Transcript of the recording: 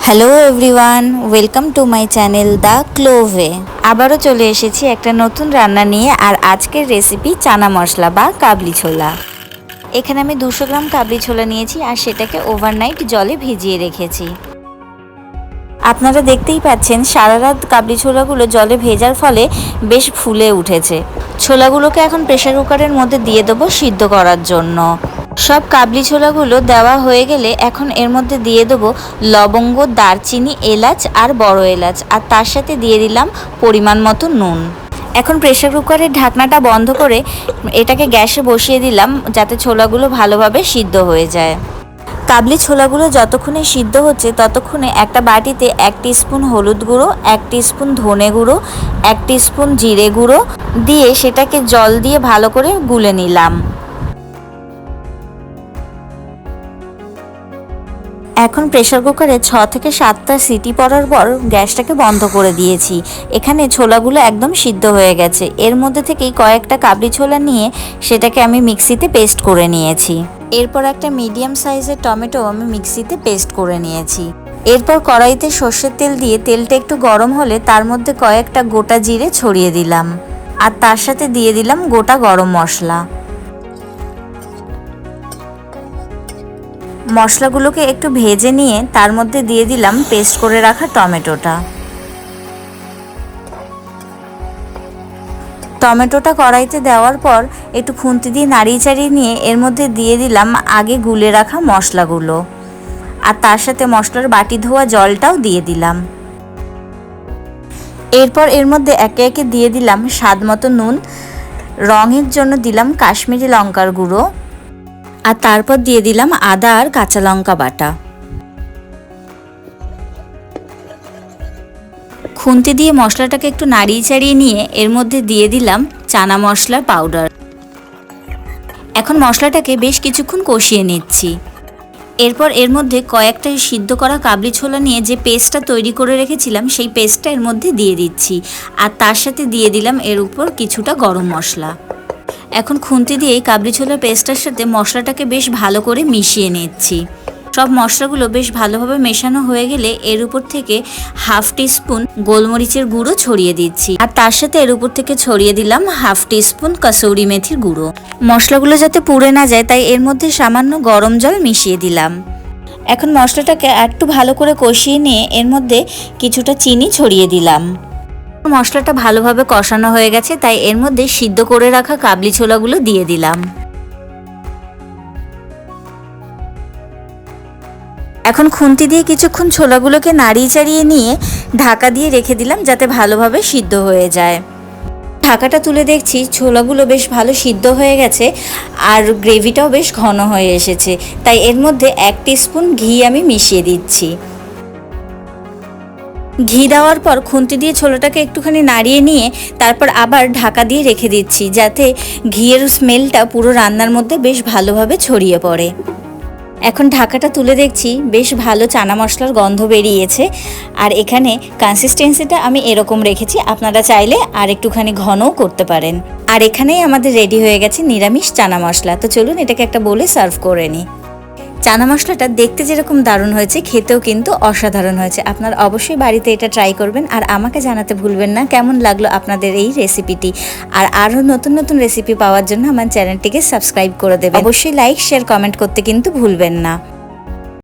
Hello everyone, welcome to my channel the Clove. আবারও চলে এসেছি একটা নতুন রান্না নিয়ে। আর আজকের রেসিপি চানা মশলা বা কাবলি ছোলা। এখানে আমি 200 গ্রাম কাবলি ছোলা নিয়েছি আর সেটাকে ওভারনাইট জলে ভিজিয়ে রেখেছি। আপনারা দেখতেই পাচ্ছেন সারা রাত কাবলি ছোলাগুলো জলে ভেজার ফলে বেশ ফুলে উঠেছে। ছোলাগুলোকে এখন প্রেসার কুকারের মধ্যে দিয়ে দেবো সিদ্ধ করার জন্য। সব কাবলি ছোলাগুলো দেওয়া হয়ে গেলে এখন এর মধ্যে দিয়ে দেবো লবঙ্গ, দারচিনি, এলাচ আর বড় এলাচ, আর তার সাথে দিয়ে দিলাম পরিমাণ মতো নুন। এখন প্রেসার কুকারের ঢাকনাটা বন্ধ করে এটাকে গ্যাসে বসিয়ে দিলাম যাতে ছোলাগুলো ভালোভাবে সিদ্ধ হয়ে যায়। কাবলি ছোলাগুলো যতক্ষণে সিদ্ধ হচ্ছে ততক্ষণে একটা বাটিতে 1 টিস্পুন হলুদ গুঁড়ো, 1 টিস্পুন ধনে গুঁড়ো, 1 টিস্পুন জিরে গুঁড়ো দিয়ে সেটাকে জল দিয়ে ভালো করে গুলে নিলাম। এখন প্রেসার কুকারে 6 থেকে 7টা সিটি পড়ার পর গ্যাসটাকে বন্ধ করে দিয়েছি। এখানে ছোলাগুলো একদম সিদ্ধ হয়ে গেছে। এর মধ্যে থেকেই কয়েকটা কাবলি ছোলা নিয়ে সেটাকে আমি মিক্সিতে পেস্ট করে নিয়েছি। এরপর একটা মিডিয়াম সাইজের টমেটো আমি মিক্সিতে পেস্ট করে নিয়েছি। এরপর কড়াইতে সর্ষের তেল দিয়ে তেলটা একটু গরম হলে তার মধ্যে কয়েকটা গোটা জিরে ছড়িয়ে দিলাম আর তার সাথে দিয়ে দিলাম গোটা গরম মশলা। মশলাগুলোকে একটু ভেজে নিয়ে তার মধ্যে দিয়ে দিলাম পেস্ট করে রাখা টমেটোটা। টমেটোটা কড়াইতে দেওয়ার পর একটু খুন্তি দিয়ে নাড়িয়ে চাড়িয়ে নিয়ে এর মধ্যে দিয়ে দিলাম আগে গুলে রাখা মশলাগুলো আর তার সাথে মশলার বাটি ধোয়া জলটাও দিয়ে দিলাম। এরপর এর মধ্যে একে একে দিয়ে দিলাম স্বাদ মতো নুন, রঙের জন্য দিলাম কাশ্মীরি লঙ্কার গুঁড়ো আর তারপর দিয়ে দিলাম আদা আর কাঁচা লঙ্কা বাটা। খুন্তি দিয়ে মশলাটাকে একটু নাড়িয়ে চাড়িয়ে নিয়ে এর মধ্যে দিয়ে দিলাম চানা মশলার পাউডার। এখন মশলাটাকে বেশ কিছুক্ষণ কষিয়ে নিচ্ছি। এরপর এর মধ্যে কয়েকটা সিদ্ধ করা কাবলি ছোলা নিয়ে যে পেস্টটা তৈরি করে রেখেছিলাম সেই পেস্টটা এর মধ্যে দিয়ে দিচ্ছি আর তার সাথে দিয়ে দিলাম এর উপর কিছুটা গরম মশলা। এখন খুন্তি দিয়ে এই কাবলি ছোলার পেস্টটার সাথে মশলাটাকে বেশ ভালো করে মিশিয়ে নিচ্ছি। সব মশলাগুলো বেশ ভালোভাবে মেশানো হয়ে গেলে এর উপর থেকে 1/2 টিস্পুন গোলমরিচের গুঁড়ো ছড়িয়ে দিচ্ছি আর তার সাথে এর উপর থেকে ছড়িয়ে দিলাম 1/2 টিস্পুন কসুরি মেথির গুঁড়ো। মশলাগুলো যাতে পুড়ে না যায় তাই এর মধ্যে সামান্য গরম জল মিশিয়ে দিলাম। এখন মশলাটাকে একটু ভালো করে কষিয়ে নিয়ে এর মধ্যে কিছুটা চিনি ছড়িয়ে দিলাম। মশলাটা ভালোভাবে কষানো হয়ে গেছে তাই এর মধ্যে সিদ্ধ করে রাখা কাবলি ছোলাগুলো দিয়ে দিলাম। এখন খুন্তি দিয়ে কিছুক্ষণ ছোলাগুলোকে নাড়িয়ে চাড়িয়ে নিয়ে ঢাকা দিয়ে রেখে দিলাম যাতে ভালোভাবে সিদ্ধ হয়ে যায়। ঢাকাটা তুলে দেখছি ছোলাগুলো বেশ ভালো সিদ্ধ হয়ে গেছে আর গ্রেভিটাও বেশ ঘন হয়ে এসেছে, তাই এর মধ্যে 1 টিস্পুন ঘি আমি মিশিয়ে দিচ্ছি। ঘি দেওয়ার পর খুন্তি দিয়ে ছোলাটাকে একটুখানি নাড়িয়ে নিয়ে তারপর আবার ঢাকা দিয়ে রেখে দিচ্ছি যাতে ঘিয়ের স্মেলটা পুরো রান্নার মধ্যে বেশ ভালোভাবে ছড়িয়ে পড়ে। এখন ঢাকাটা তুলে দেখছি বেশ ভালো চানা মশলার গন্ধ বেরিয়েছে আর এখানে কনসিস্টেন্সিটা আমি এরকম রেখেছি, আপনারা চাইলে আর একটুখানি ঘনও করতে পারেন। আর এখানেই আমাদের রেডি হয়ে গেছে নিরামিষ চানা মশলা। তো চলুন এটাকে একটা বলে সার্ভ করে নিই। চানা মশলাটা দেখতে যেরকম দারুণ হয়েছে খেতেও কিন্তু অসাধারণ হয়েছে। আপনারা অবশ্যই বাড়িতে এটা ট্রাই করবেন আর আমাকে জানাতে ভুলবেন না কেমন লাগলো আপনাদের এই রেসিপিটি। আর আরও নতুন নতুন রেসিপি পাওয়ার জন্য আমার চ্যানেলটিকে সাবস্ক্রাইব করে দেবেন। অবশ্যই লাইক, শেয়ার, কমেন্ট করতে কিন্তু ভুলবেন না।